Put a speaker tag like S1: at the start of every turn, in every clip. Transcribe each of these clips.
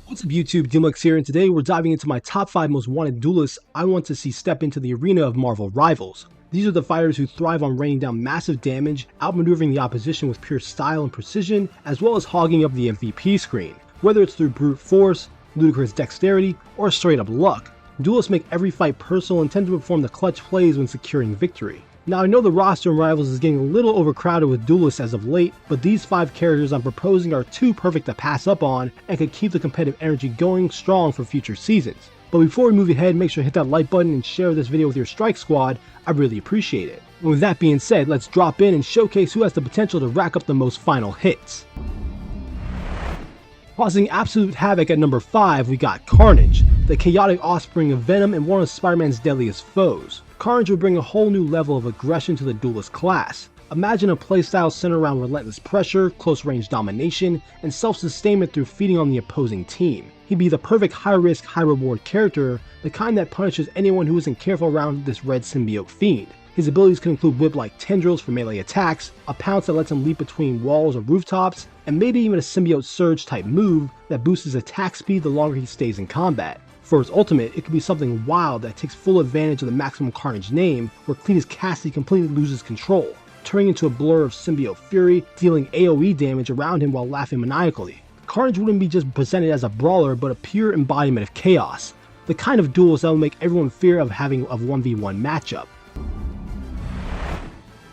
S1: What's up YouTube, DMLX here, and today we're diving into my top 5 most wanted duelists I want to see step into the arena of Marvel rivals. These are the fighters who thrive on raining down massive damage, outmaneuvering the opposition with pure style and precision, as well as hogging up the MVP screen. Whether it's through brute force, ludicrous dexterity, or straight up luck, duelists make every fight personal and tend to perform the clutch plays when securing victory. Now I know the roster in Rivals is getting a little overcrowded with duelists as of late, but these 5 characters I'm proposing are too perfect to pass up on and could keep the competitive energy going strong for future seasons. But before we move ahead, make sure to hit that like button and share this video with your strike squad, I'd really appreciate it. And with that being said, let's drop in and showcase who has the potential to rack up the most final hits. Causing absolute havoc at number 5, we got Carnage, the chaotic offspring of Venom and one of Spider-Man's deadliest foes. Carnage will bring a whole new level of aggression to the duelist class. Imagine a playstyle centered around relentless pressure, close-range domination, and self-sustainment through feeding on the opposing team. He'd be the perfect high-risk, high-reward character, the kind that punishes anyone who isn't careful around this red symbiote fiend. His abilities can include whip-like tendrils for melee attacks, a pounce that lets him leap between walls or rooftops, and maybe even a symbiote surge type move that boosts his attack speed the longer he stays in combat. For his ultimate, it could be something wild that takes full advantage of the Maximum Carnage name, where Cletus Cassidy completely loses control, turning into a blur of symbiote fury, dealing AoE damage around him while laughing maniacally. Carnage wouldn't be just presented as a brawler, but a pure embodiment of chaos, the kind of duels that will make everyone fear of having a 1v1 matchup.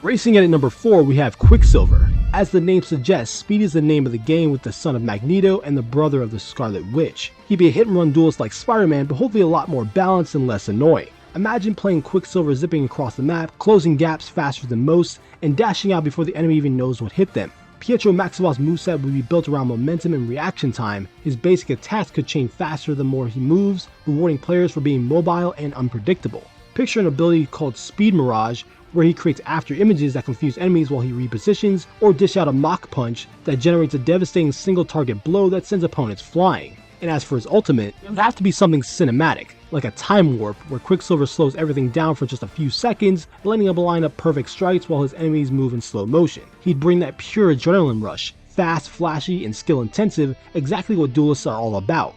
S1: Racing in at number 4, we have Quicksilver. As the name suggests, Speed is the name of the game with the son of Magneto and the brother of the Scarlet Witch. He'd be a hit and run duelist like Spider-Man, but hopefully a lot more balanced and less annoying. Imagine playing Quicksilver zipping across the map, closing gaps faster than most, and dashing out before the enemy even knows what hit them. Pietro Maximoff's moveset would be built around momentum and reaction time. His basic attacks could chain faster the more he moves, rewarding players for being mobile and unpredictable. Picture an ability called Speed Mirage, where he creates after images that confuse enemies while he repositions, or dish out a Mach Punch that generates a devastating single target blow that sends opponents flying. And as for his ultimate, it would have to be something cinematic, like a time warp where Quicksilver slows everything down for just a few seconds, letting him line up perfect strikes while his enemies move in slow motion. He'd bring that pure adrenaline rush, fast, flashy, and skill intensive, exactly what duelists are all about.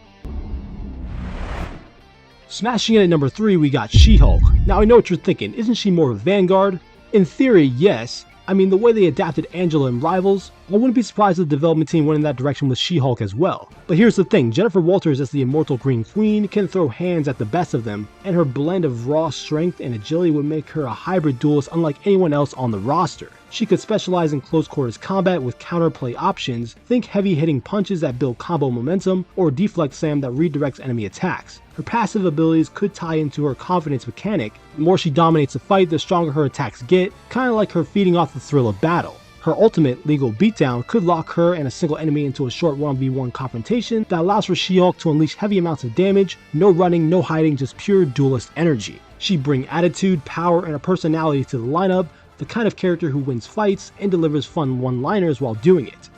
S1: Smashing in at number 3, we got She-Hulk. Now I know what you're thinking, isn't she more of a Vanguard? In theory, yes. I mean, the way they adapted Angela in Rivals, I wouldn't be surprised if the development team went in that direction with She-Hulk as well. But here's the thing, Jennifer Walters as the immortal Green Queen can throw hands at the best of them, and her blend of raw strength and agility would make her a hybrid duelist unlike anyone else on the roster. She could specialize in close quarters combat with counterplay options, think heavy hitting punches that build combo momentum, or deflect slam that redirects enemy attacks. Her passive abilities could tie into her confidence mechanic. The more she dominates the fight, the stronger her attacks get, kinda like her feeding off the thrill of battle. Her ultimate, Legal Beatdown, could lock her and a single enemy into a short 1v1 confrontation that allows for She-Hulk to unleash heavy amounts of damage, no running, no hiding, just pure duelist energy. She'd bring attitude, power, and a personality to the lineup, the kind of character who wins fights and delivers fun one-liners while doing it.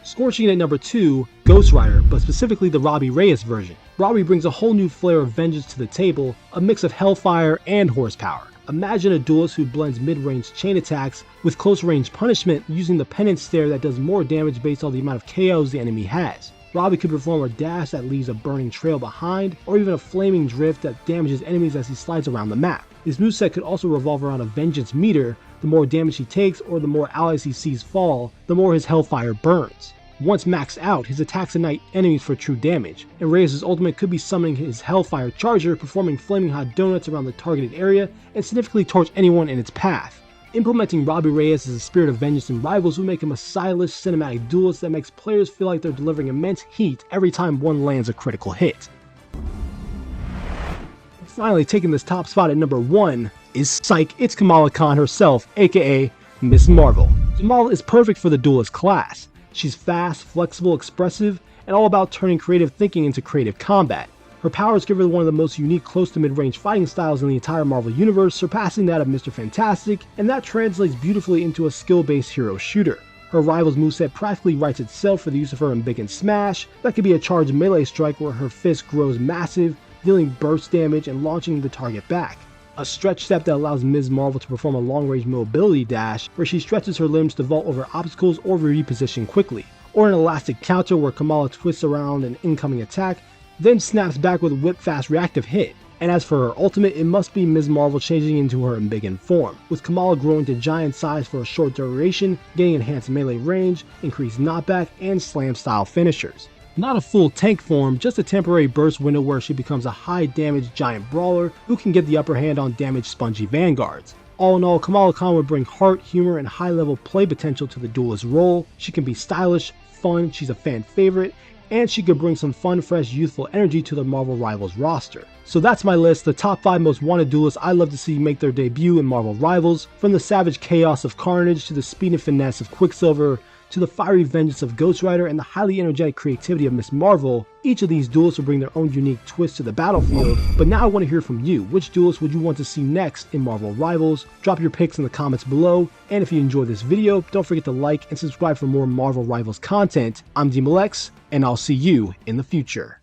S1: Scorching at number 2, Ghost Rider, but specifically the Robbie Reyes version. Robbie brings a whole new flair of vengeance to the table, a mix of hellfire and horsepower. Imagine a duelist who blends mid-range chain attacks with close-range punishment using the penance stare that does more damage based on the amount of KOs the enemy has. Robbie could perform a dash that leaves a burning trail behind, or even a flaming drift that damages enemies as he slides around the map. His moveset could also revolve around a vengeance meter. The more damage he takes or the more allies he sees fall, the more his hellfire burns. Once maxed out, his attacks ignite enemies for true damage, and Reyes' ultimate could be summoning his Hellfire Charger, performing flaming hot donuts around the targeted area, and significantly torch anyone in its path. Implementing Robbie Reyes as a spirit of vengeance in Rivals would make him a stylish cinematic duelist that makes players feel like they're delivering immense heat every time one lands a critical hit. Finally, taking this top spot at number 1 is Psych, it's Kamala Khan herself, aka Miss Marvel. Kamala is perfect for the duelist class. She's fast, flexible, expressive, and all about turning creative thinking into creative combat. Her powers give her one of the most unique close to mid-range fighting styles in the entire Marvel Universe, surpassing that of Mr. Fantastic, and that translates beautifully into a skill-based hero shooter. Her Rivals moveset practically writes itself for the use of her in Big and Smash. That could be a charged melee strike where her fist grows massive, dealing burst damage and launching the target back. A stretch step that allows Ms. Marvel to perform a long-range mobility dash where she stretches her limbs to vault over obstacles or reposition quickly. or an elastic counter where Kamala twists around an incoming attack, then snaps back with a whip-fast reactive hit. And as for her ultimate, it must be Ms. Marvel changing into her embiggen form, with Kamala growing to giant size for a short duration, getting enhanced melee range, increased knockback, and slam style finishers. Not a full tank form, just a temporary burst window where she becomes a high damage giant brawler who can get the upper hand on damaged spongy vanguards. All in all, Kamala Khan would bring heart, humor, and high level play potential to the duelist role. She can be stylish, fun, she's a fan favorite, and she could bring some fun, fresh, youthful energy to the Marvel Rivals roster. So that's my list, the top 5 most wanted duelists I'd love to see make their debut in Marvel Rivals, from the savage chaos of Carnage, to the speed and finesse of Quicksilver, to the fiery vengeance of Ghost Rider and the highly energetic creativity of Ms. Marvel. Each of these duelists will bring their own unique twist to the battlefield, but now I want to hear from you. Which duelists would you want to see next in Marvel Rivals? Drop your picks in the comments below, and if you enjoyed this video, don't forget to like and subscribe for more Marvel Rivals content. I'm DMLX, and I'll see you in the future.